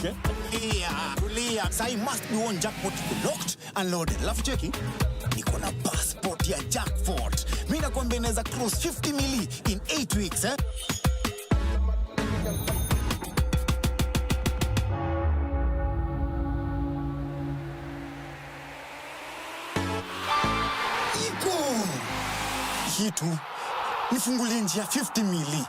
okay? Tulia. Sai must be one jackpot locked and loaded. Alafu cheki. Niko na passport ya jackpot. Mimi nakwambia inaweza cross 50 mili in 8 weeks, eh? Kitu nifungulie njia 50 mili.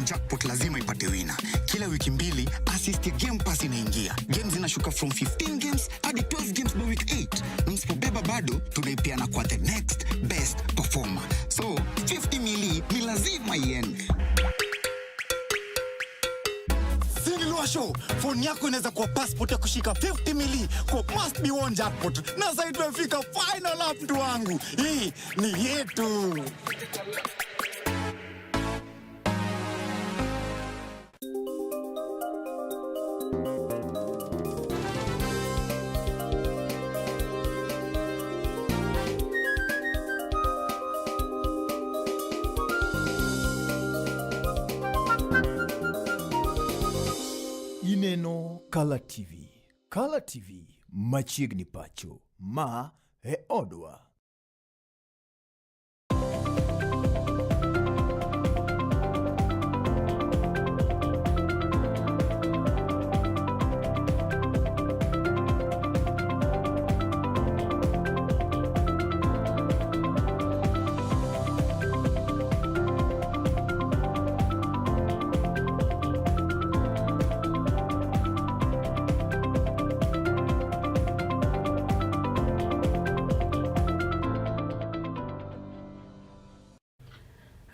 Jackpot lazima ipate wina. Kila wiki mbili assist ya Game Pass inaingia. Games zinashuka from 15 games hadi 12 games by week 8. Na msipobeba bado tunaipeana kwa the next best performer. So 50 mili ni lazima iende. Sinilua show, phone yako inaweza kuwa passport ya kushika 50 mili kwa must be one jackpot. Na sasa tumefika final lap mtu wangu. Hii ni yetu. Ineno Color TV. Color TV machiegni pacho. Ma e odwa.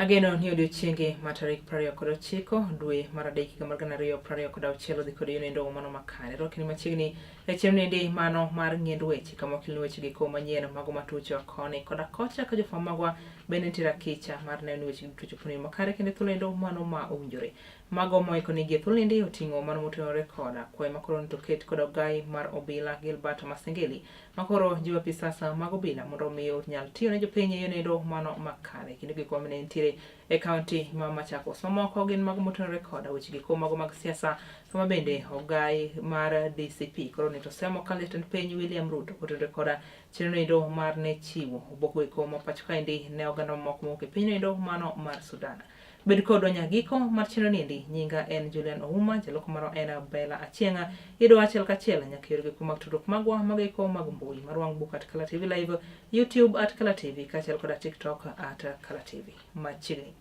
Ageno ni odiochienge matarik 29 dwe mar adek higa mar 2026 dhi kod yonendo mano makare. Rokni machiegni e chenro mano mar ng'end weche kama okil weche giko manyien mago matucho koni koda kocha ka jofam magwa bende tira kicha mar neno weche tucho puni makare kendo thulendo mano ma owinjore. Mago moiko ni gie thulende oting'o mano motenore koda kwe makoro nitoket koda gai mar obila Gilbert Masengeli makoro jiwa pisasa mag obila mondo miyo nyal tiyo ne jopiny yonendo mano makare kendo giko mane ntiere e kaunti ma Machakos. Mamoko gin mago motenore koda weche giko mago mag siasa kama bende ogai mar DCP koro nito semo ka Jatend piny William Ruto kotenore koda chenro mar ne chiwo oboko iko ma pacho kaendi ne oganda moko mowuok e pinyno mano mar Sudan. Bed kodwa nyagiko mar chenro niendi nyinga en Julian Ouma, jaloko maro en Bella Achieng'a. Idwa achiel kachiel nyaka yorgi kuma tudruok magwa magiko mag mbui mar wang' book @Color TV Live, YouTube @Color TV kachiel koda TikTok @Color TV. Machiegni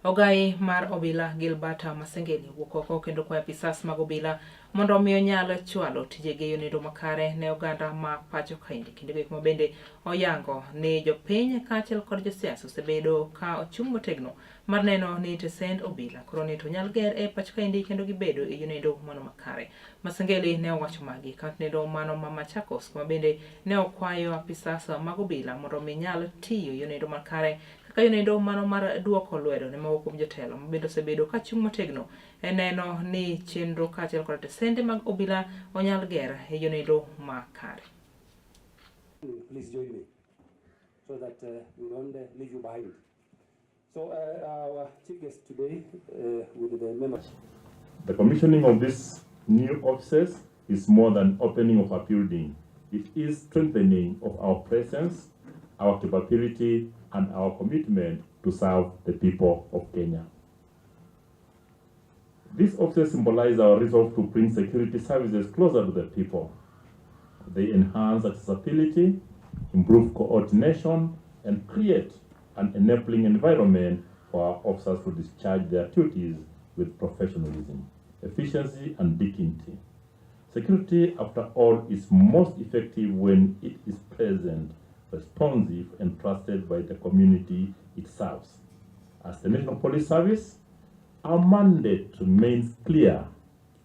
ogai mar obila Gilbert Masengeli wuok oko kendo kwayo apisas mag obila mondo omiyo nyalo chwalo tijege yonendo makare ne oganda ma pacho kaendi kendo gik mabende oyango ni jopiny kaachiel kod josiasa osebedo ka ochung' motegno mar neno ni tesend obila koro ni to nyal ger e pacho kaendi kendo gibedo e yonendo mano makare. Masengeli ne owacho magi kaunti mano ma Machakos kuma bende ne okwayo apisas mag obila mondo omi nyal tiyo yonendo makare kayonendo mano mar duoko lwedo ne mawuok kuom jotelo mabende osebedo ka chung' motegno e neno ni chenro kaachiel kod tesende mag obila onyal ger e yonendo makare. Please join me so that we don't leave you behind. So our chief guest today with the members. The commissioning of these new offices is more than opening of a building. It is strengthening of our presence, our capability, and our commitment to serve the people of Kenya. These offices symbolize our resolve to bring security services closer to the people. They enhance accessibility, improve coordination, and create an enabling environment for our officers to discharge their duties with professionalism, efficiency, and dignity. Security, after all, is most effective when it is present, responsive, and trusted by the community it serves. As the National Police Service, our mandate remains clear: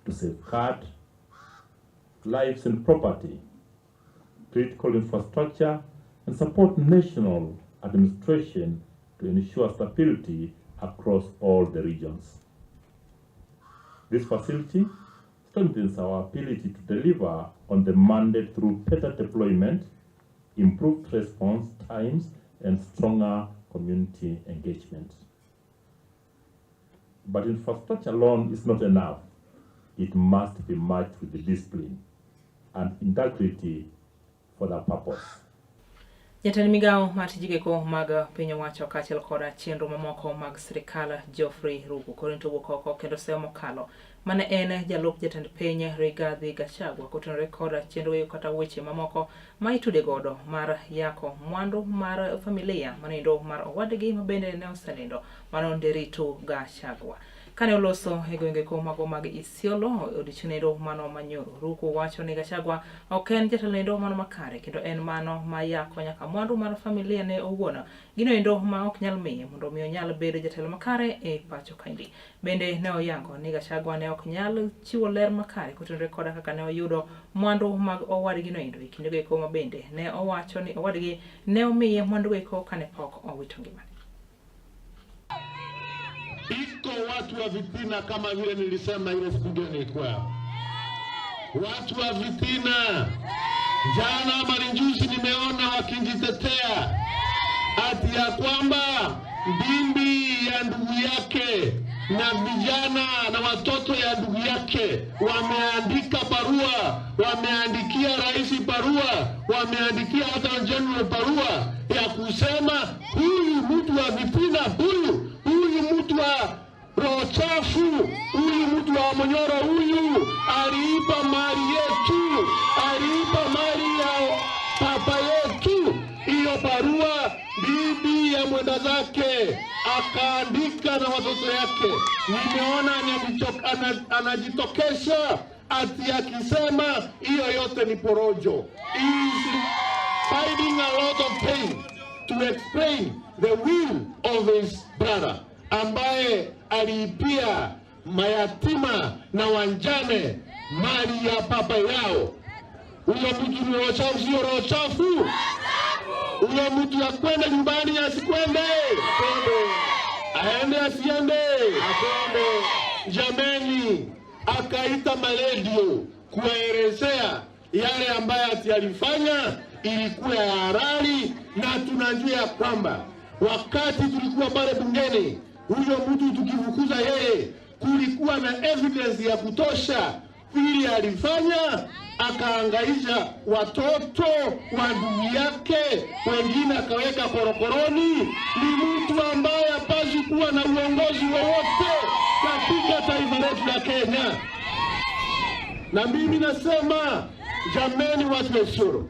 to safeguard lives and property, critical infrastructure, and support national administration to ensure stability across all the regions. This facility strengthens our ability to deliver on the mandate through better deployment, improved response times, and stronger community engagement. But infrastructure alone is not enough. It must be matched with the discipline and integrity for that purpose. Jatend migao matijige ko mag piny owacho kaachiel koda chenro mamoko mag sirikal Geoffrey Ruku korinto wokoko kendo seyo mokalo mane en jalup jatend piny Rigathi Gachagua kotenore koda chenro kata weche mamoko ma itude godo mar yako mwandu mar familia manindo mar owadgi mabende ne osenindo mano Nderitu Gachagua. Kane oloso e gwenge ko mago mag Isiolo odiochieng' mano manyoro, Ruku wacho ni Gachagua ok en jatelo mano makare kendo en mano ma yako nyaka mwandu mar familia ne owuon gino endo ma ok nyal miye mondo mi onyal bedo jatelo makare e pacho kaindi. Bende ne oyango ni Gachagua ne ok nyal chiwo ler makare kotenore koda kaka ne oyudo mwandu mag owadgi no endo e kinde go ma bende ne owacho ni owadgi ne omiye mwandu go kane pok owito ngima. Iko watu wa vitina kama vile nilisema ile siku nilikuwa. Watu wa vitina. Jana marinjusi nimeona wakijitetea ati ya kwamba bimbi ya ndugu yake na vijana na watoto ya ndugu yake wameandika barua, wameandikia rais barua, wameandikia hata general barua ya kusema huyu mtu wa vitina, huyu mtu wa roho chafu, huyu mtu wa monyoro, huyu aliiba mali yetu, aliiba mali ya papa yetu. Hiyo barua bibi ya mwenda zake akaandika na watoto yake. Nimeona anajitokesha ati akisema hiyo yote ni porojo. He's fighting a lot of pain to explain the will of his brother ambaye aliipia mayatima na wanjane mali ya papa yao. Huyo mtu ni roho chafu, sio roho chafu? Huyo mtu ya kwenda nyumbani asikwende? Aende asiende? Akwende. Jameni, akaita maledio kuelezea yale ambayo alifanya ilikuwa ya halali, na tunajua kwamba wakati tulikuwa pale bungeni, huyo mtu tukifukuza yeye, kulikuwa na evidence ya kutosha ili alifanya, akaangaisha watoto wa ndugu yake, wengine akaweka korokoroni. Ni mtu ambaye hapaswi kuwa na uongozi wowote katika taifa letu la Kenya. Na mimi nasema, jameni watu wa Isiolo,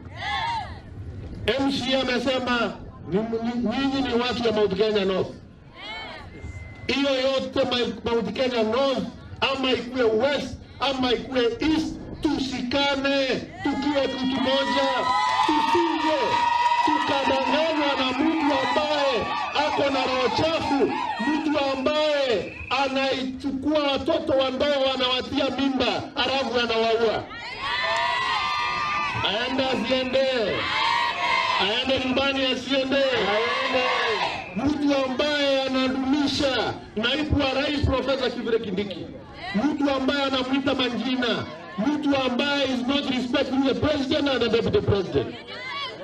MC amesema nyinyi ni watu ya Mount Kenya North. Hiyo yote Mount Kenya North, ama ikuwe West, ama ikuwe East, tusikane, tukiwe kitu moja, tusije tukadanganywa na mtu ambaye ako na roho chafu, mtu ambaye anaichukua watoto ambao wanawatia mimba alafu anawaua. Aende asiende? Aende nyumbani asiende? Aende. Mtu ambaye anadumisha naibu wa rais Profesa Kithure Kindiki, mtu ambaye anamuita majina, mtu ambaye is not respecting the president and the deputy president.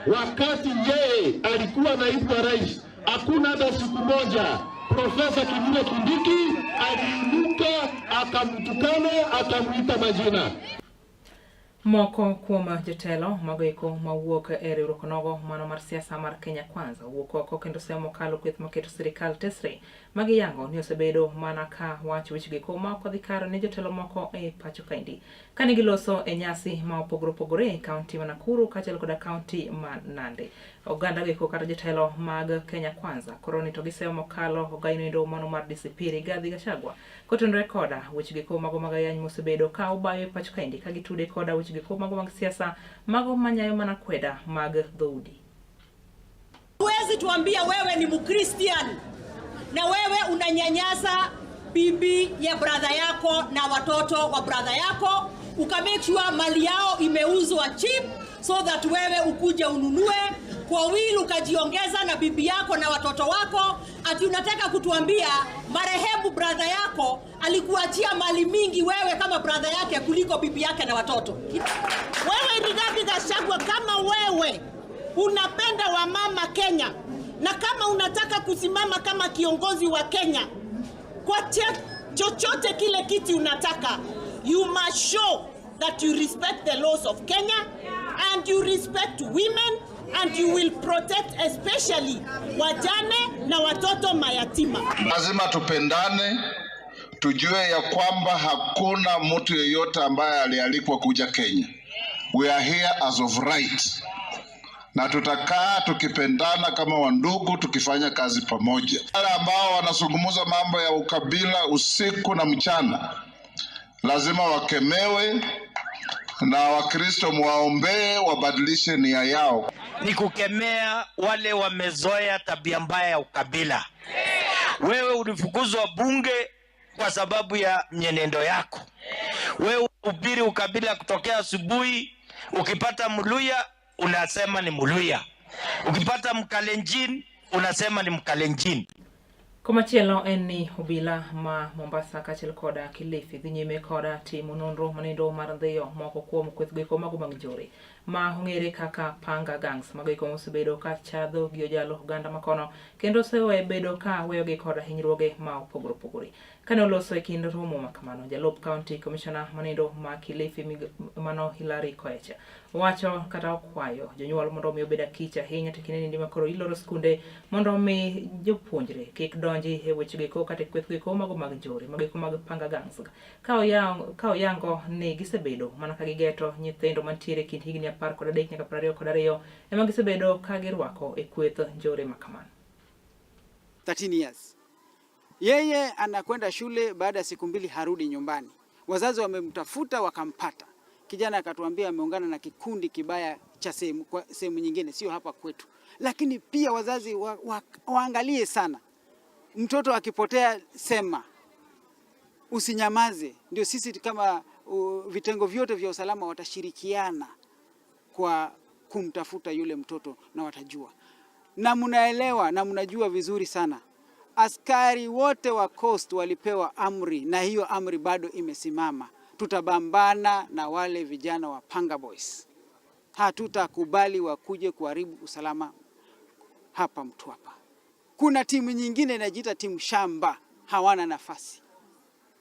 Wakati yeye alikuwa naibu wa rais, hakuna hata siku moja Profesa Kithure Kindiki aliinuka akamtukana, akamuita majina. Moko kuom jotelo magoiko mawuok e riwruok nogo mano mar siasa mar Kenya Kwanza wuok oko kendo seyo mokalo kweth maketo sirikal tesre magiyango ni osebedo mana ka wach wechgi ma kodhi karo ne jotelo moko e pacho kaindi kane giloso e nyasi ma opogore e kaunti ma Nakuru kaachiel koda kaunti ma Nandi. Oganda giko kata jotelo mag Kenya Kwanza koroni to giseyo mokalo ogaino mano mar DCP Rigathi Gachagua kotenore koda wechgi mago magayany mosebedo ka obayo e pacho kaindi ka gitude koda wechgi mago mag siasa mago manyayo mana kweda mag dhoudi. Huwezi tuambia wewe ni Mkristian na wewe unanyanyasa bibi ya brother yako na watoto wa brother yako, ukamake sure mali yao imeuzwa cheap so that wewe ukuje ununue kwa wili ukajiongeza na bibi yako na watoto wako. Ati unataka kutuambia marehemu brother yako alikuachia mali mingi wewe kama brother yake kuliko bibi yake na watoto. Wewe Rigathi Gachagua, kama wewe unapenda wamama Kenya na kama unataka kusimama kama kiongozi wa Kenya kwa chochote kile kiti unataka, you must show that you respect the laws of Kenya and you respect women and you will protect especially wajane na watoto mayatima. Lazima tupendane, tujue ya kwamba hakuna mtu yeyote ambaye alialikwa kuja Kenya. We are here as of right. Na tutakaa tukipendana kama wandugu, tukifanya kazi pamoja. Wale ambao wanazungumza mambo ya ukabila usiku na mchana lazima wakemewe, na Wakristo muwaombee wabadilishe nia yao. Ni kukemea wale wamezoea tabia mbaya ya ukabila. Wewe ulifukuzwa bunge kwa sababu ya mwenendo yako. Wewe uhubiri ukabila kutokea asubuhi, ukipata Mluya unasema ni Mluya, ukipata Mkalenjin unasema ni Mkalenjin. Komachielo en ni obila ma Mombasa kachel koda Kilifi dhi nyime koda timo nonro manindo mar ndhiyo moko kuom kwethgoeko mago mag njore ma ong'ere kaka panga gangs magoeko mosebedo ka chadho gi ojalo oganda makono kendo osewe bedo ka weyogi koda hinyruoge ma opogore opogore. Kane oloso e kind romo makamano, Jalup County Commissioner manindo ma Kilifi mano Hilary Koech wacho kata okwayo jonyuol mondo mi obed akich ahinya tekine ndi makoro iloro skunde mondo mi jopuonjre kik donji e wechego kata kwethgoeko mago mag njore magoeko mag panga gangs ka oyango ni gisebedo mana ka gigeto nyithindo mantiere kind higni 13 nyaka 22 ema gisebedo ka girwako e kweth njore makamano. 13 years. Yeye anakwenda shule, baada ya siku mbili harudi nyumbani. Wazazi wamemtafuta wakampata. Kijana akatuambia ameungana na kikundi kibaya cha sehemu nyingine, sio hapa kwetu. Lakini pia wazazi waangalie sana. Mtoto akipotea sema. Usinyamaze. Ndio sisi kama vitengo vyote vya usalama watashirikiana kwa kumtafuta yule mtoto na watajua. Na mnaelewa na mnajua vizuri sana. Askari wote wa Coast walipewa amri na hiyo amri bado imesimama. Tutabambana na wale vijana wa Panga Boys. Hatutakubali wakuje kuharibu usalama hapa Mtwapa. Kuna timu nyingine inajiita timu shamba, hawana nafasi.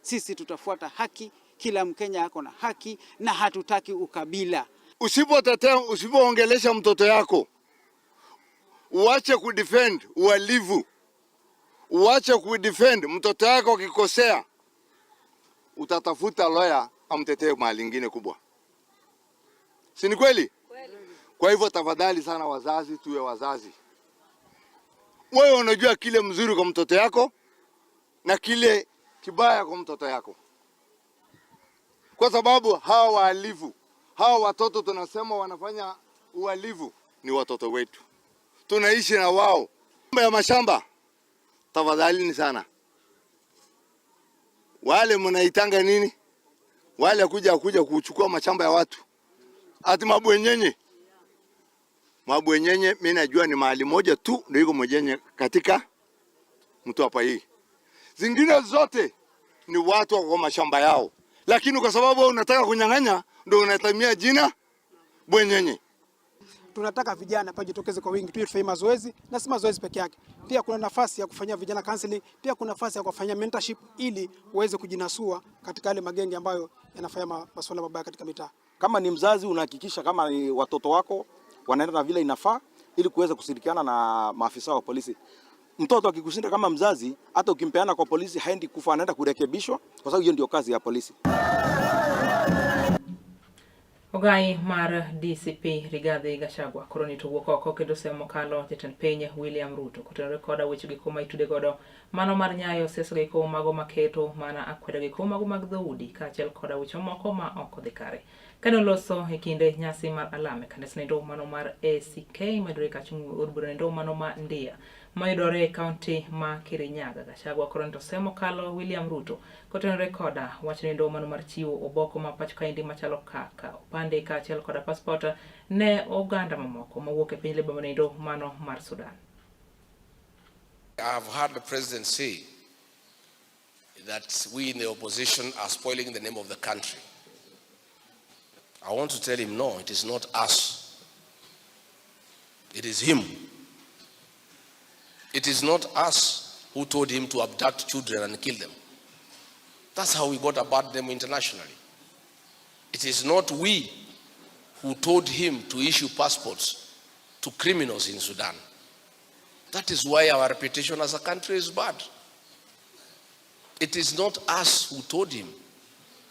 Sisi tutafuata haki, kila Mkenya ako na haki na hatutaki ukabila. Usipotetea, usipoongelesha mtoto yako, uache kudefend uhalifu, uache kudefend mtoto yako akikosea, utatafuta lawyer amtetee mahali lingine kubwa. Si ni kweli? Kwa hivyo tafadhali sana wazazi, tuwe wazazi. Wewe unajua kile mzuri kwa mtoto yako na kile kibaya kwa mtoto yako. Kwa sababu hawa wahalifu, hawa watoto tunasema wanafanya uhalifu ni watoto wetu. Tunaishi na wao. Mambo ya mashamba, tafadhali ni sana. Wale mnaitanga nini? Wale kuja kuchukua mashamba ya watu. Ati mabwenyenye. Mabwenyenye mimi najua ni mahali moja tu ndio iko mwenyenye katika Mtwapa hii. Zingine zote ni watu wa mashamba yao. Lakini kwa sababu unataka kunyang'anya ndio unatamia jina bwenyenye. Tunataka vijana pajitokeze kwa wingi, tufanye mazoezi na si mazoezi peke yake. Pia kuna nafasi ya kufanyia vijana counseling, pia kuna nafasi ya kufanyia mentorship ili uweze kujinasua katika yale magenge ambayo yanafanya masuala mabaya katika mitaa. Kama ni mzazi unahakikisha kama ni watoto wako wanaenda na vile inafaa ili kuweza kushirikiana na maafisa wa polisi. Mtoto akikushinda kama mzazi, hata ukimpeana kwa polisi haendi kufa, anaenda kurekebishwa kwa sababu hiyo ndio kazi ya polisi. Ogai mar DCP Rigathi Gachagua koroni to wuok oko kendo semo mokalo jatend piny William Ruto kotenore koda wechegi koma itude godo mano mar nyayo sesogeko mago maketo mana akwedogeko mago mag dhoudi kaachiel koda weche moko ma ok odhi kare. Kanoloso ekinde nyasi mar alame kanisa nendo mano mar ACK madure kachung urbura nendo mano ma ndia mayudore county ma Kirinyaga. Gachagua koronto semo kalo William Ruto kotenore koda wach nendo mano mar chiwo oboko ma pach kaindi machalo kaka opande ka achiel koda passport ne oganda mamoko mawuok e piny lebo nendo mano mar Sudan. I've heard the president say that we in the opposition are spoiling the name of the country. I want to tell him, no, it is not us. It is him. It is not us who told him to abduct children and kill them. That's how we got about them internationally. It is not we who told him to issue passports to criminals in Sudan. That is why our reputation as a country is bad. It is not us who told him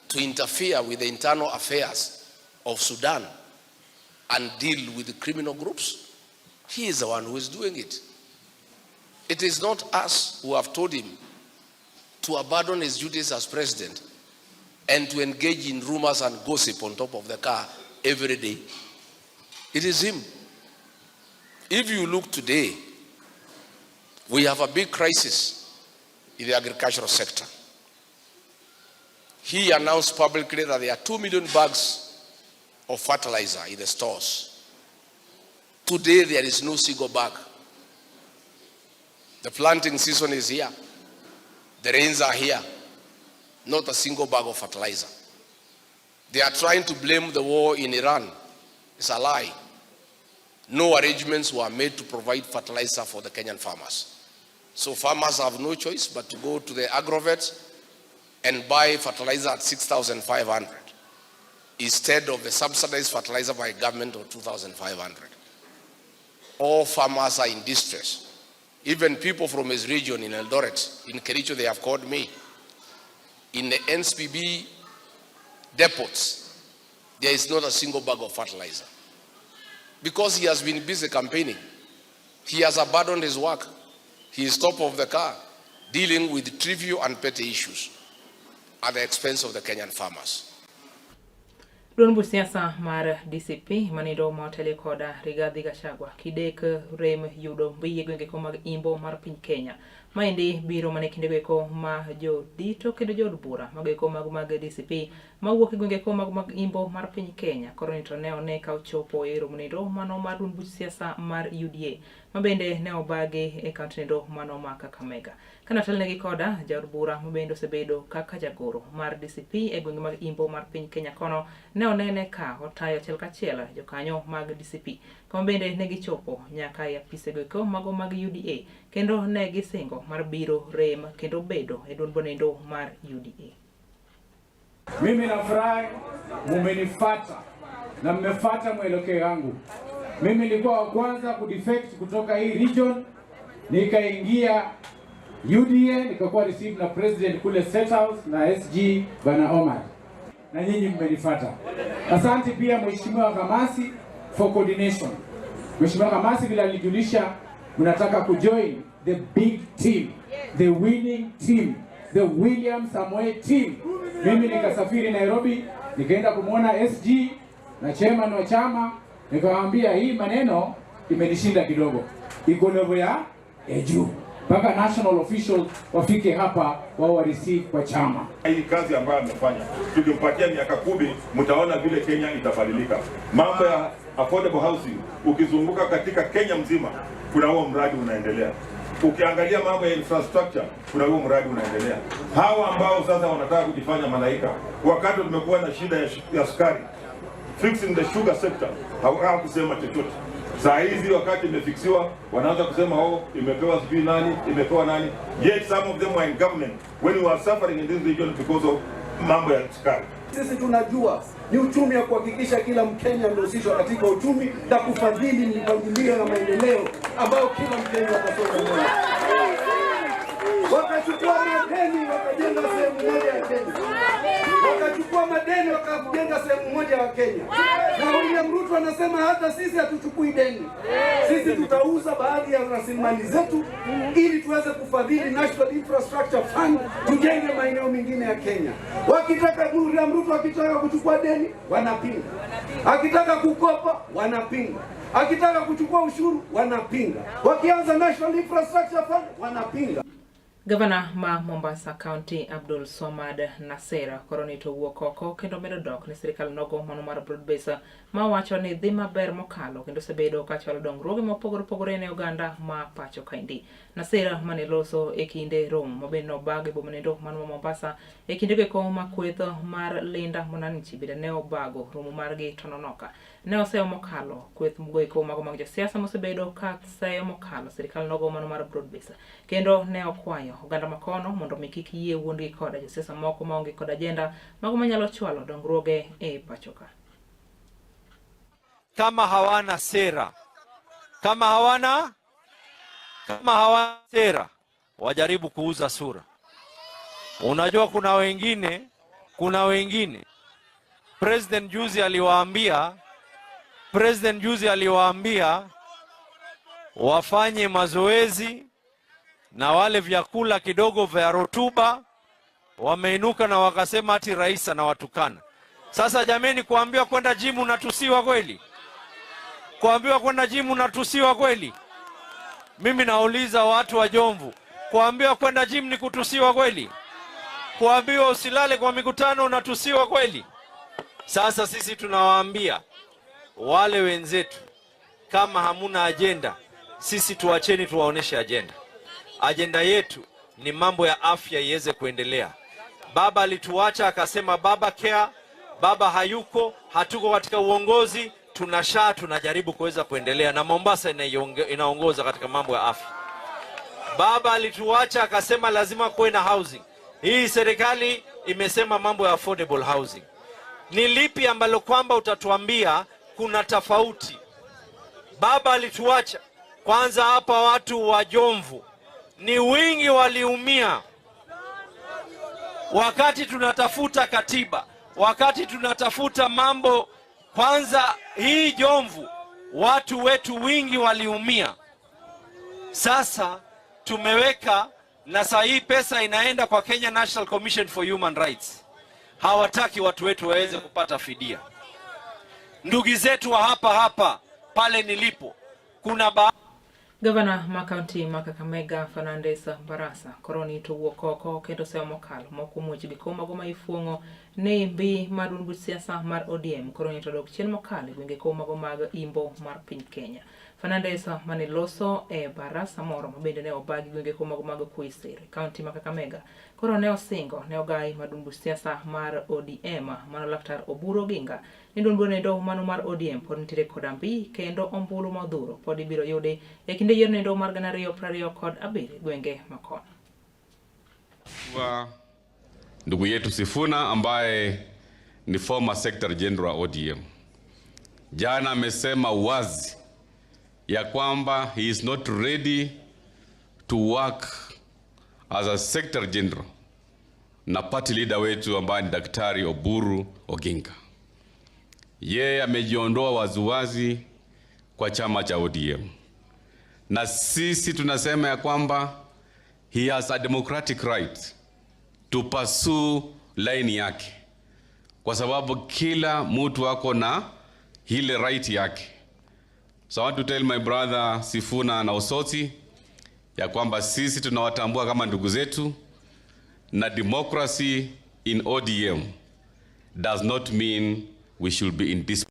to interfere with the internal affairs of Sudan and deal with the criminal groups. He is the one who is doing it. It is not us who have told him to abandon his duties as president and to engage in rumors and gossip on top of the car every day. It is him. If you look today, we have a big crisis in the agricultural sector. He announced publicly that there are 2 million bags of fertilizer in the stores. Today there is no single bag. The planting season is here. The rains are here. Not a single bag of fertilizer. They are trying to blame the war in Iran. It's a lie. No arrangements were made to provide fertilizer for the Kenyan farmers. So farmers have no choice but to go to the agrovets and buy fertilizer at 6,500 instead of the subsidized fertilizer by government of 2,500. All farmers are in distress. Even people from his region in Eldoret, in Kericho, they have called me. In the NSPB depots, there is not a single bag of fertilizer. Because he has been busy campaigning. He has abandoned his work. He is top of the car, dealing with trivial and petty issues at the expense of the Kenyan farmers. Duan busiasa mar DCP manido motele koda Rigathi Gachagua kidek rem yudo mbiye gwenge ko mag imbo mar piny Kenya maendi biro mane kinde ko ma jo dito kendo jo bura mageko mag DCP mawuok gwenge ko mag imbo mar piny Kenya koronito ne one ka ochopo e romnido mano mar duan busiasa mar UDA mabende ne obage e kantendo mano ma Kakamega kana telnegi koda jaod bura mabende osebedo kaka jagoro mar DCP e gwenge mag imbo mar piny Kenya kono ne onene ka otayo achiel kachiel jokanyo mag DCP kama bende ne gichopo nyaka e apisego ko mago mag UDA kendo ne gisingo mar biro rem kendo bedo e duond bonendo mar UDA. Mimi nafurahi mumenifuata na mmefuata mwelekeo wangu. Mimi nilikuwa wa kwanza kudefect kutoka hii region, nikaingia UDA, nikakuwa received na president kule State House na SG Bana Omar. Na nyinyi mmenifuata. Asante pia Mheshimiwa Kamasi for coordination. Mheshimiwa Kamasi vile alijulisha mnataka kujoin the big team, the winning team, the William Samoei team. Mimi nikasafiri Nairobi, nikaenda kumuona SG na chairman wa chama, nikawaambia hii maneno imenishinda kidogo. Iko level ya juu. Mpaka national officials wafike hapa wao receive kwa chama. Hii kazi ambayo amefanya, tukimpatia miaka 10 mtaona vile Kenya itabadilika. Mambo ya affordable housing, ukizunguka katika Kenya mzima kuna huo mradi unaendelea. Ukiangalia mambo ya infrastructure kuna huo mradi unaendelea. Hawa ambao sasa wanataka kujifanya malaika, wakati tumekuwa na shida ya sukari, fixing the sugar sector, hawakusema chochote. Saa hizi wakati imefixiwa wanaanza kusema imepewa sijui nani, imepewa nani. Yet some of them were in government when we were suffering in this region because of mambo ya sukari. Sisi tunajua ni uchumi ya kuhakikisha kila Mkenya amehusishwa katika uchumi na kufadhili mipangilio na maendeleo ambayo kila Mkenya atasonga mbele. wakachukua madeni wakajenga sehemu moja ya Kenya, wakachukua madeni wakajenga sehemu moja ya Kenya. Na William Ruto anasema hata sisi hatuchukui deni, sisi tutauza baadhi ya rasilimali zetu ili tuweze kufadhili National Infrastructure Fund, tujenge maeneo mengine ya Kenya. Wakitaka William Ruto akitaka kuchukua deni wanapinga, akitaka kukopa wanapinga, akitaka kuchukua ushuru wanapinga, wakianza National Infrastructure Fund wanapinga. Gavana ma Mombasa County Abdul Somad Nasera koronito wuok oko kendo medo dok ni sirikal nogo mano mar Broadbase ma wacho ni dhi maber mokalo kendo sebedo ka chalo dongruoge mopogore ne oganda ma pacho kaindi. Nasera mane loso e kinde romo mabeno bage bomanendo mano Mombasa e kinde ke ko makwetho mar Linda Mwananchi bide ne obago romo margi tononoka. Ne oseo mokalo kweth mgoiko mago mag josiasa mosebedo ka seyo mokalo sirikal nogo mano mar Broadbase kendo ne okwayo oganda makono mondo mikik yie wuondi koda josiasa moko maonge kod agenda mago manyalo chwalo dongruoge e pachoka. Kama hawana sera, kama hawana sera, wajaribu kuuza sura. Unajua kuna wengine President juzi aliwaambia wafanye mazoezi na wale vyakula kidogo vya rotuba, wameinuka na wakasema ati rais anawatukana. Sasa jameni, kuambiwa kwenda gym unatusiwa kweli? Kuambiwa kwenda gym unatusiwa kweli? Mimi nauliza watu wa Jomvu, kuambiwa kwenda gym ni kutusiwa kweli? Kuambiwa usilale kwa mikutano unatusiwa kweli? Sasa sisi tunawaambia wale wenzetu, kama hamuna agenda, sisi tuacheni tuwaoneshe agenda. Agenda yetu ni mambo ya afya iweze kuendelea. Baba alituacha akasema baba care, baba hayuko, hatuko katika uongozi, tunajaribu kuweza kuendelea na Mombasa inaongoza katika mambo ya afya. Baba alituacha akasema lazima kuwe na housing. Hii serikali imesema mambo ya affordable housing. Ni lipi ambalo kwamba utatuambia kuna tofauti? Baba alituacha kwanza hapa, watu wa Jomvu ni wingi waliumia wakati tunatafuta katiba, wakati tunatafuta mambo. Kwanza hii Jomvu watu wetu wingi waliumia. Sasa tumeweka na saa hii pesa inaenda kwa Kenya National Commission for Human Rights. Hawataki watu wetu waweze kupata fidia. Ndugu zetu wa hapa pale nilipo kuna Gavana ma County ma Kakamega Fernandes Barasa koronito wuok oko kendo seyo mokalo moko muoch gi koma go maifuongo ne mbi madungu siasa mar ODM koronito dok chien mokalo gwenge koma go mag Imbo mar piny Kenya. Fernandes mane loso e Barasa moro mabende ne obagi gwenge koma go mag Kuisere County ma Kakamega koro ne osingo ne ogai madungu siasa mar ODM mano Laktar Oburu Oginga ni nendo mano mar ODM pod nitiere kod ambi kendo ombulu modhuro pod ibiro yude e kinde yiero nendo mar 2027 gwenge makono. Ndugu yetu Sifuna ambaye ni former Secretary General ODM jana amesema wazi ya kwamba he is not ready to work as a Secretary General na party leader wetu ambaye ni Daktari Oburu Oginga. Yeye amejiondoa waziwazi kwa chama cha ODM. Na sisi tunasema ya kwamba he has a democratic right to pursue line yake, kwa sababu kila mtu wako na ile right yake. So I want to tell my brother Sifuna na Osoti ya kwamba sisi tunawatambua kama ndugu zetu, na democracy in ODM does not mean we should be in this.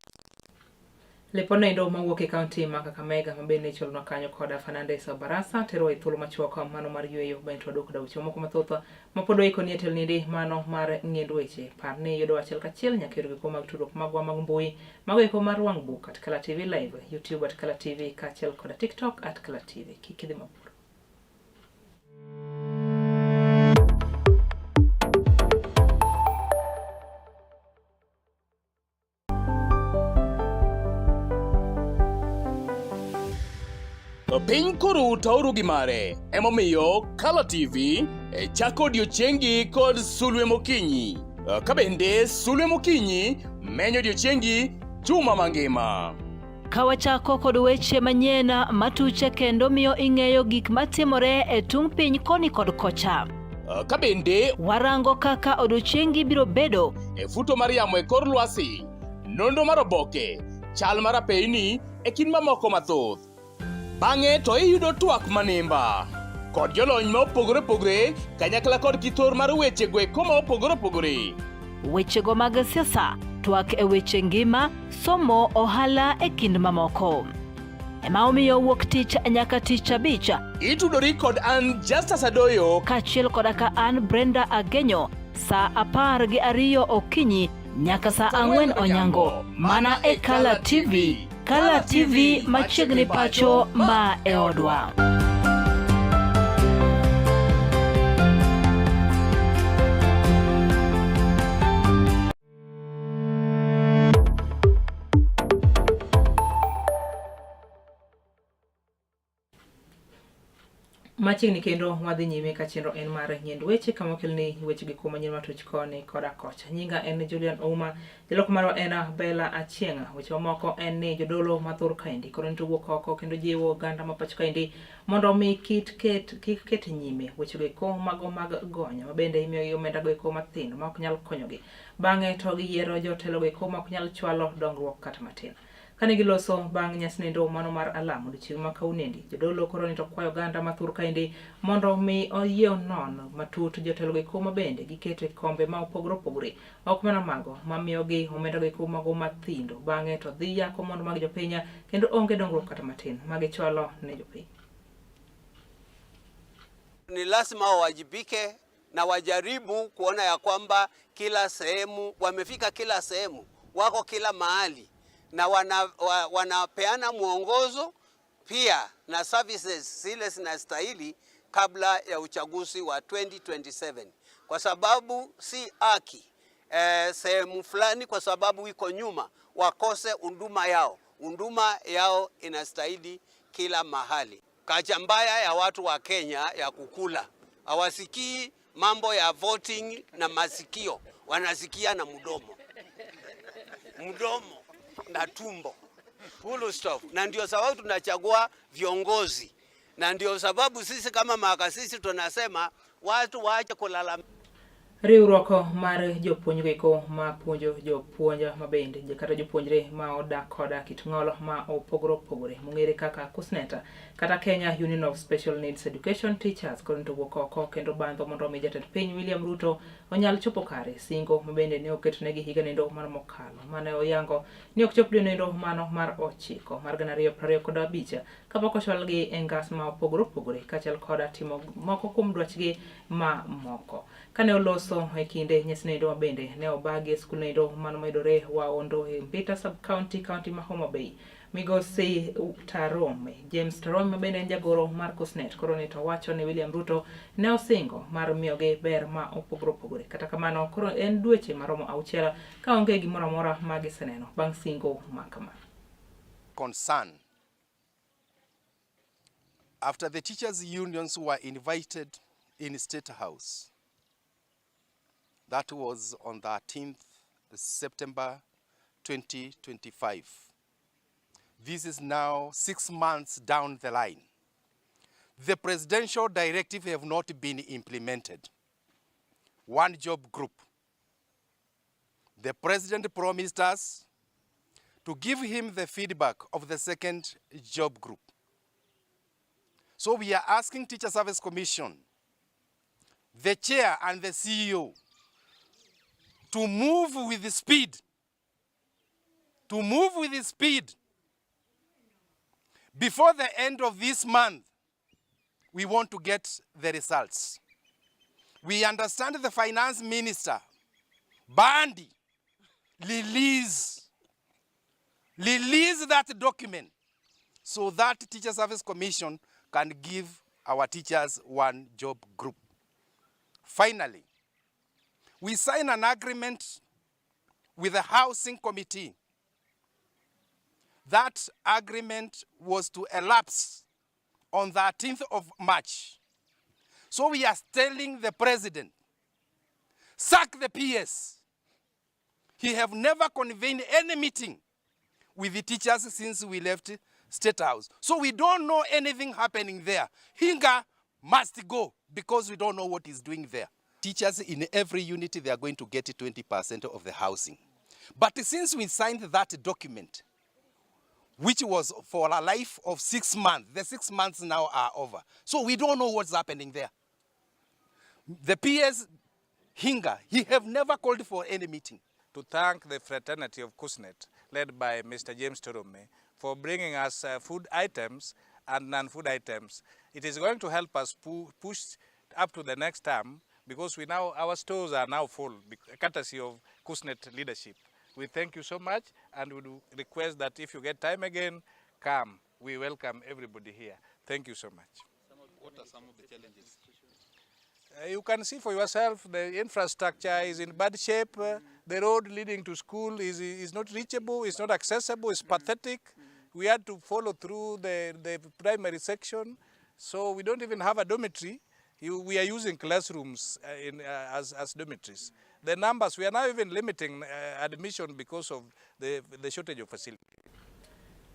Lepona indo mawuok e County ma Kakamega mabende cholo na kanyo koda Fernandes Barasa tero e thuolo machuoko mano mar yueyo bento adok daucho moko mathoth mapodo iko ni etel nidi mano mar ng'endo weche par ne yudo achiel kachiel nyakero gi koma tudruok magwa mag mbui mago iko mar wang book at Kala TV live, YouTube at Kala TV kachiel koda TikTok at Kala TV. Kikidhi mapuro. Piny koro tauru gi mare, emomiyo Color TV chako odiochiengi kod sulwe mokinyi. Kabende sulwe mokinyi menyo odiochiengi juma mangima. Kawachako kod weche manyien matuche kendo miyo ing'eyo gik matimore e tung piny koni kod kocha. Kabende warango kaka odiochiengi biro bedo e futo mar yamo e kor lwasi, nondo mar oboke, chal mar apeyni e kind mamoko mathoth. Bang'e to iyudo twak manimba kod jolony ma opogore opogore kanyakla kod kithor mar weche gweko ma opogore opogore. Wechego mag siasa, twak e weche ngima, somo, ohala e kind mamoko. Ema omiyo wuok tich nyaka tich abich itudori kod an Justus Adoyo kaachiel kodaka an Brenda Agenyo saa 12 okinyi nyaka saa 4 onyango mana e Color TV. Color TV machiegni pacho ma e odwa. Machiegni kendo wadhi nyime ka chenro en mar nyend weche kama okelni weche gi kuma nyien matuch koni koda kocha. Nyinga en Julian Ouma, jaloko marwa en Bella Achieng'a. Weche moko en ni jodolo mathur kaendi koro nitowuok oko kendo jiwo oganda ma pacho kaendi mondo mi kik ket nyime weche go mago mag gonya mabende imiyo omenda go mathindo ma ok nyal konyogi. Bang'e to giyiero jotelo go ma ok nyal chwalo dongruok kata matin. Kane giloso bang' nyasi nindo mano mar alamo odiochieng' ma kaunendi, jodolo koro nito kwayo oganda mathur kaendi mondo mi oyie non matut jotelo go mabende gikete kombe ma opogore opogore, ok mana mago mamiyogi omenda go mago mathindo. Bang'e to dhi yako mondo mag jopiny kendo onge dongruok kata matin magichwalo ne jopiny. Ni lazima wawajibike na wajaribu kuona ya kwamba kila sehemu wamefika, kila sehemu wako kila mahali na wanapeana mwongozo pia na services zile zinastahili kabla ya uchaguzi wa 2027, kwa sababu si haki sehemu fulani kwa sababu iko nyuma wakose unduma yao. Unduma yao inastahili kila mahali. Kacha mbaya ya watu wa Kenya ya kukula, hawasikii mambo ya voting na masikio, wanasikia na mdomo na tumbo, full stop. Na ndio sababu tunachagua viongozi, na ndio sababu sisi kama makasisi tunasema watu waache kulalamika. Riwruok mar jopuonj go ma puonjo jopuonja mabende kata jopuonjre ma odak koda kit ng'olo ma opogore opogore mong'ere kaka KUSNET kata Kenya Union of Special Needs Education Teachers koro nitowuok oko kendo bandho mondo mi jatend piny William Ruto onyal chopo kare singo mabende ne oketnegi higa nindo mar mokalo mane oyango ni ok chop dwe nindo mano mar 9 mar 2025 kapok ochwalgi e ngas ma opogore opogore kaachiel koda timo moko kuom dwachgi ma moko. Kane oloso e kinde nyasi nindo mabende ne obagi skul nindo mano mayudore Waondo e Mbita Sub-County ma Homa Bay. Migosi James Tarome mabende en jagoro mar KUSNET koro nito wacho ni William Ruto ne osingo mar miyogi ber ma opogore opogore. Kata kamano koro en dweche maromo 6 ka onge gimoro amora ma giseneno bang' singo makama. Concern after the teachers unions were invited in State House. That was on the 13th September 2025. This is now 6 months down the line. The presidential directive have not been implemented. One job group. The president promised us to give him the feedback of the second job group. So we are asking Teacher Service Commission, the chair and the CEO, to move with speed. To move with speed. Before the end of this month, we want to get the results. We understand the finance minister, Bandi, release that document so that Teacher Service Commission can give our teachers one job group. Finally, we sign an agreement with the Housing Committee. That agreement was to elapse on the 13th of March. So we are telling the president, sack the PS. He have never convened any meeting with the teachers since we left State House. So we don't know anything happening there. Hinga must go because we don't know what he's doing there. Teachers in every unit, they are going to get 20% of the housing. But since we signed that document, which was for a life of 6 months, the 6 months now are over. So we don't know what's happening there. The PS Hinga, he have never called for any meeting. To thank the fraternity of KUSNET, led by Mr. James Torome, for bringing us food items and non-food items. It is going to help us push up to the next term, because our stores are now full, courtesy of KUSNET leadership. We thank you so much, and we do request that if you get time again, come. We welcome everybody here. Thank you so much. What are some of the challenges? You can see for yourself, the infrastructure is in bad shape. The road leading to school is not reachable, it's not accessible, it's pathetic. We had to follow through the primary section, so we don't even have a dormitory. We are using classrooms as dormitories. The numbers, we are now even limiting admission because of the shortage of facilities.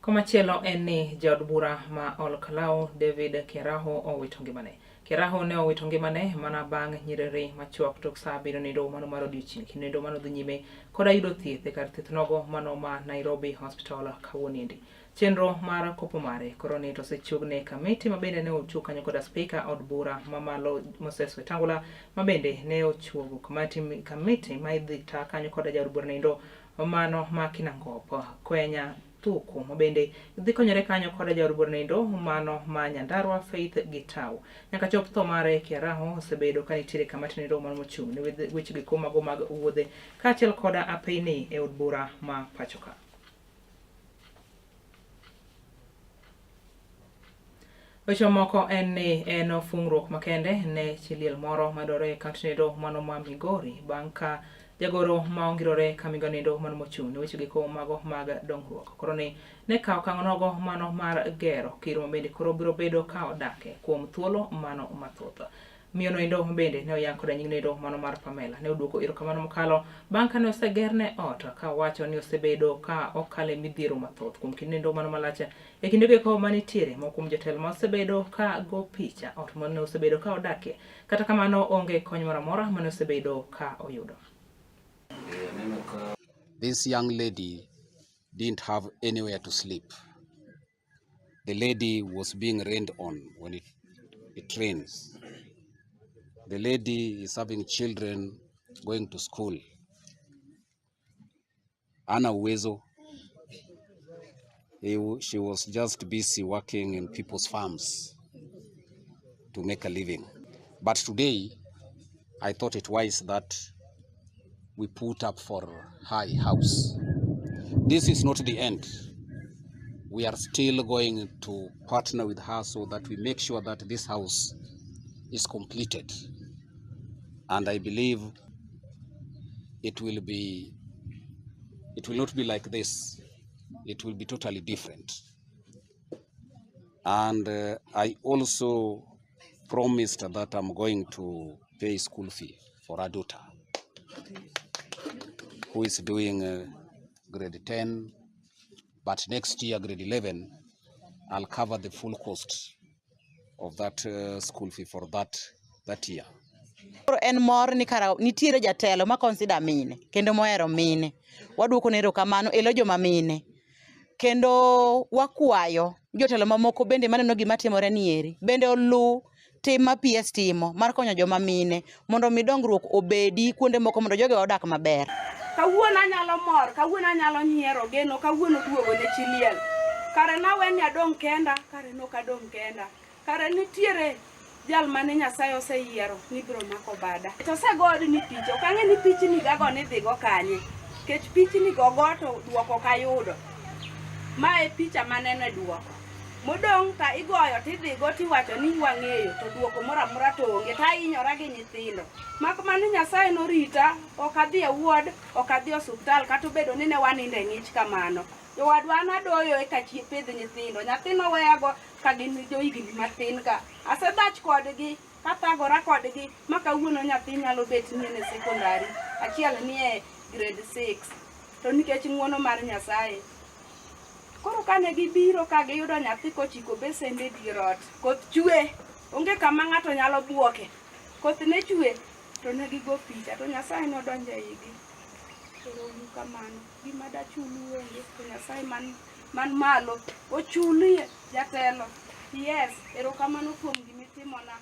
Komachielo eni jaod bura ma Olkalau David Keraho owito ngimane. Keraho ne owito ngimane mana bang' nyiriri machuok tok saa 7 nindo mano mar odiochieng' kendo mano dhi nyime koda yudo thieth e kar thieth nogo mano ma Nairobi Hospital kawuonendi. Chenro mar kopo mare koroni to sechugne kamiti mabende ne ochuo kanyo koda speaker od bura mamalo Moses Wetangula mabende ne ochuogo kamiti ma idhi ta kanyo koda jaod bura nindo mano ma Kinangop Kwenya Tuku mabende idhi konyore kanyo koda jaod bura nindo mano ma Nyandarua Faith Gitau. Nyaka chop tho mare Keraho osebedo ka nitiere kamati nindo mano mochung' ne weche giko mago mag wuodhe kaachiel koda apeyni e od bura ma pachoka. Weche moko en ofungruok makende ne chiliel moro madore kaunti nindo mano ma Migori bang' ka jagoro ma ongirore kamigo nindo mano mochung' ne weche giko mago mag dongruok. Koroni ne kawo okang' nogo mano mar gero kiro mabende koro biro bedo ka odake kuom thuolo mano mathoth. Miyo nindo bende ne oyang koda nying nindo mano mar Pamela ne oduoko erokamano mokalo bang' ka ne osegerne ot ka wacho ni osebedo ka okale midhiero mathoth kuom kinde nindo mano malach e kinde giko manitiere mo kuom jotelo ma osebedo ka go picha ot mane osebedo ka odake kata kamano onge kony moro amora mane osebedo ka oyudo. This young lady didn't have anywhere to sleep. The lady was being rained on when it rains. The lady is having children going to school. Ana uwezo. She was just busy working in people's farms to make a living. But today, I thought it wise that we put up for her house. This is not the end. We are still going to partner with her so that we make sure that this house is completed. And I believe it will not be like this. It will be totally different. And I also promised that I'm going to pay school fee for our daughter, who is doing grade 10, but next year, grade 11, I'll cover the full cost of that school fee for that year. En mor ni kara nitiere jatelo ma consider mine kendo mohero mine waduoko ne erokamano elo joma mine kendo wakwayo jotelo mamoko bende maneno gima timore nieri bende olu tim ma PS timo mar konyo joma mine mondo mi dongruok obedi kuonde moko mondo joge odak maber. Kawuono anyalo mor, kawuono anyalo nyiero geno, kawuono duogo ne chiliel. Kare naweni adong kenda, kare nok adong kenda. Kare nitiere jal mane Nyasaye oseyiero ni biro mako bada. To segod ni picha, ok ang'e ni pichni gago ni dhigo kanye. Kech pichni gogo to duoko kayudo. Mae picha manene duoko. Modong ta igoyo tidhigo tiwacho ni wang'eyo to duoko moro amora to onge ta inyora gi nyithindo. Mak mane Nyasaye norita, ok adhi e ward, ok adhi e osiptal kata obedo ni ne waninde ng'ich kamano. Jowadwa na doyo e kachi pidh nyithindo. Nyathino weyago ka gin jo higni matin ka. Asedach kodgi, kathagora kodgi, ma kawuono nyathi nyalo bet ni e sekondari. Achiel ni e grade 6. To nikech ng'wono mar Nyasaye. Koro kane gibiro ka giyudo nyathi kochiko besende dier ot, koth chwe, onge kama ng'ato nyalo buoke. Koth ne chwe, to ne gigo picha, to Nyasaye nodonjo eigi. Koro kamano, gima dachulu onge, to Nyasaye man malo, ochulie jatelo. Yes, erokamano kuom gimitimona.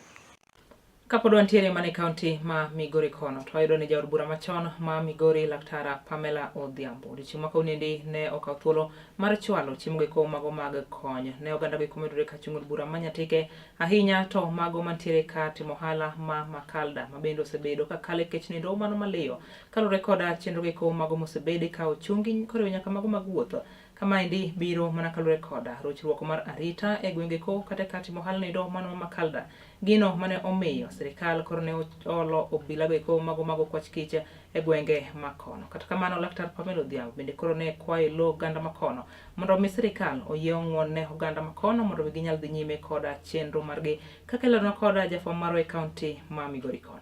Kapod wantiere mane kaunti ma Migori kono, to ayudo ni jaod bura machon ma Migori Laktara Pamela Odhiambo. Odiochieng' ma kawuonendi ne okawo thuolo mar chwalo chiemo giko mago mag kony ne oganda go komedore ka chung od bura manyatike ahinya to mago mantiere ka timo ohala ma Makalda ma bende osebedo ka kale kech nindo mano maliyo kalore koda chenro giko mago mosebedi ka ochungi koriwo nyaka mago mag wuoth. Kama indi biro mana kalure koda rochruok mar arita e gwenge ko kata ka timo ohala nindo mano Makalda. Gino mane omiyo serikal koro ne olo obila go mago kwach kich e gwenge makono. Kata kamano Laktar Pamela Odhiambo bende koro ne kwayo lo oganda makono mondo mi serikal oyie ng'uon ne oganda makono mondo ginyal dhi nyime koda chenro margi kaka lero koda jafwambo marwa e kaunti ma Migori kono.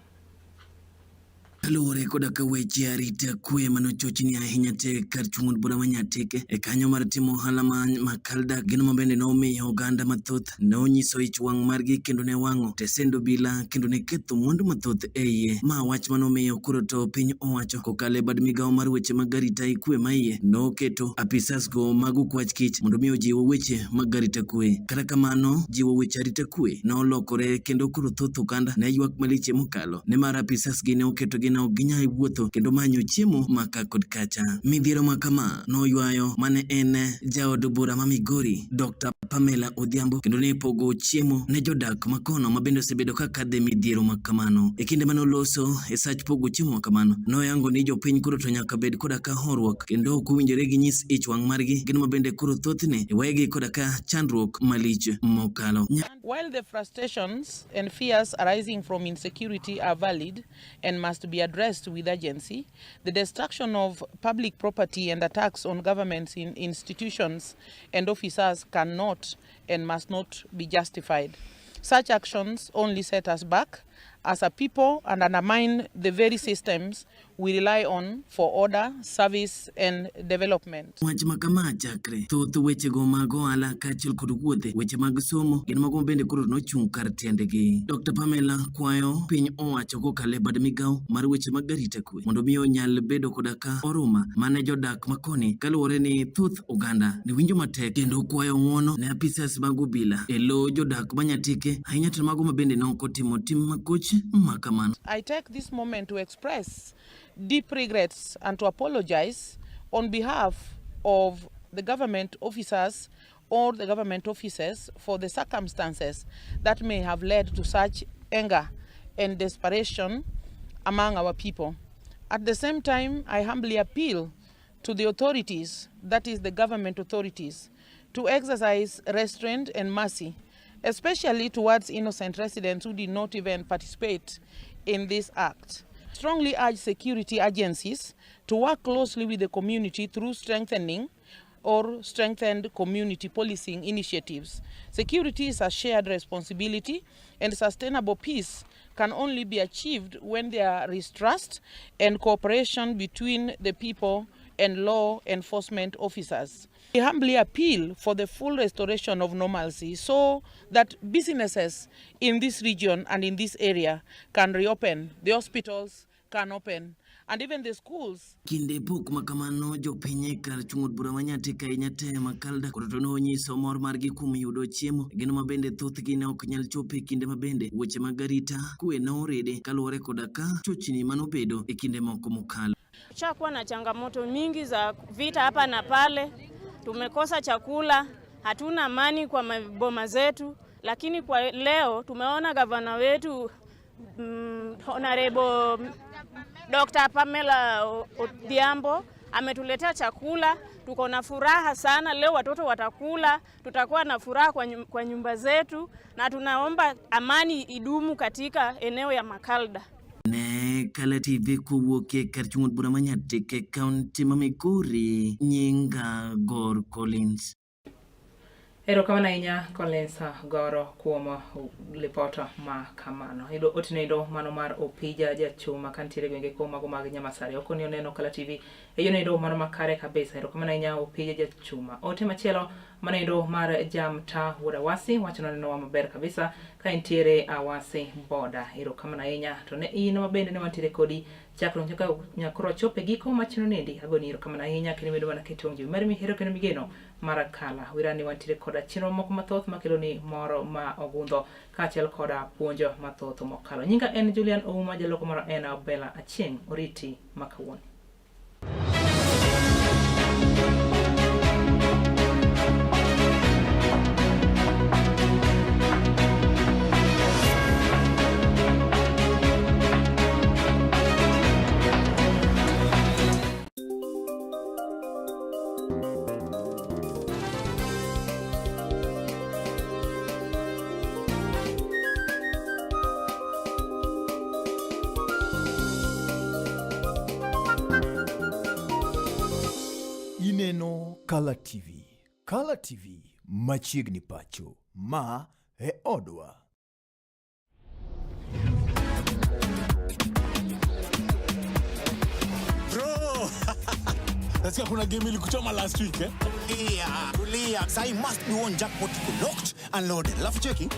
Kaluwore koda ka weche arita kwe manochochni ahinya te kar chung od bura manyatike e kanyo mar timo ohala ma Makalda, gino mabende nomiyo oganda mathoth nonyiso ich wang' margi kendo ne wang'o tesend obila kendo ne ketho mwandu mathoth e iye. Ma wach manomiyo koro to piny owacho kokalo e bad migawo mar weche mag arita kwe ma iye noketo apisas go mag kwach kich mondo mi ojiwo weche mag arita kwe. Kata kamano jiwo weche arita kwe nolokore kendo koro thoth oganda ne ywak maliche mokalo ne mar apisas gi ne oketo gi na ginyai wuotho kendo manyo chiemo maka kod kacha. Midhiero makama noywayo mane en jaod bura ma Migori Dr. Pamela Odhiambo kendo ne pogo chiemo ne jodak makono mabende osebedo ka kadhe midhiero makamano. E kinde manoloso e sach pogo chiemo makamano noyango ni jopiny koro to nyaka bed koda ka horruok kendo ok owinjore gi nyis ich wang' margi gino mabende koro thothne wegi koda ka chandruok malich mokalo. While the frustrations and fears arising from insecurity are valid and must be addressed with urgency, the destruction of public property and attacks on governments in institutions and officers cannot and must not be justified. Such actions only set us back as a people and undermine the very systems we rely on for order, service and development. Wach makama chakre thoth weche go mag ohala kaachiel kod wuothe weche mag somo gin mago bende koro nochung' kar tiendegi. Dr. Pamela kwayo piny owacho kokalo e bad migawo mar weche mag arita kwe mondo mi onyal bedo koda ka oruma mane jodak makoni kaluwore ni thoth oganda ne winjo matek kendo kwayo ng'uono ne apisas mag obila e lo jodak manyatike ahinya to mago mabende nokotimo tim makoch makamano. I take this moment to express deep regrets and to apologize on behalf of the government officers or the government officers for the circumstances that may have led to such anger and desperation among our people. At the same time, I humbly appeal to the authorities, that is the government authorities, to exercise restraint and mercy, especially towards innocent residents who did not even participate in this act. Strongly urge security agencies to work closely with the community through strengthened community policing initiatives. Security is a shared responsibility, and sustainable peace can only be achieved when there is trust and cooperation between the people and law enforcement officers. We humbly appeal for the full restoration of normalcy so that businesses in this region and in this area can reopen, the hospitals can open, and even the schools. Kinde pok makamano jopiny kar chung od bura manyatike ahinya te Makalda koro to nonyiso mor margi kuom yudo chiemo gino mabende thothgi ne ok nyal chopo e kinde mabende weche mag arita kwe norede kaluwore koda ka chochni manobedo e kinde moko mokalo. Chakuwa na changamoto mingi za vita hapa na pale, tumekosa chakula, hatuna amani kwa maboma zetu, lakini kwa leo tumeona gavana wetu Honorable Dr. Pamela Odhiambo ametuletea chakula, tuko na furaha sana leo, watoto watakula, tutakuwa na furaha kwa nyumba zetu, na tunaomba amani idumu katika eneo ya Makalda. Ne Kala TV kuwuok kar chung'ut bura ma Nyatike kaunti ma Migori. Nyinga Gor Collins. Erokamano ahinya Collins Goro kuom lipota ma kamano. Otinendo mano mar Opija jachuma kantiere gwenge ko mago mag Nyamasare. Okoni oneno Kala TV. Nendo mano makare kabisa. Erokamano ahinya Opija jachuma. Ote machielo manendo mar Jamta Wurawasi wacho neno maber kabisa ka entiere Awasi boda. Erokamano ahinya to ne in mabende ne wantiere kodi chakro nyakoro chope giko machino nindi agoni erokamano ahinya kendo medo mana ketonjo mar mi hero kendo migeno mar Kala wirani wantiere koda chenro moko mathoth makelo ni moro ma ogundho kaachiel koda puonjo mathoth mokalo. Nyinga en Julian Ouma, jaloko moro en Bella Achieng' oriti makawuono. Ineno Kala TV. Kala TV machiegni pacho. Ma e odwa. Bro! Nasikia kuna game ilikuchoma last week, eh? Yeah, tulia. Sai must be one jackpot locked and loaded. Alafu cheki.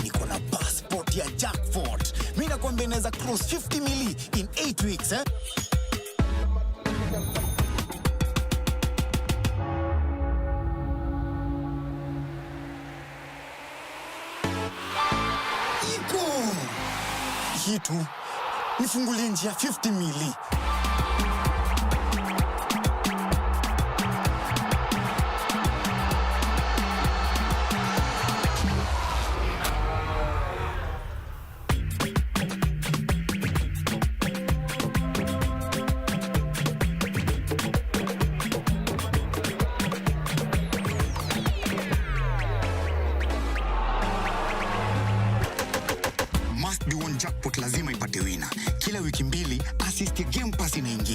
Niko na passport ya jackpot. Mimi nakwambia naweza cross 50 mili in 8 weeks, eh? Kitu nifungulie njia 50 mili. Must be one jackpot lazima ipate wina. Kila wiki mbili assist ya Game Pass inaingia.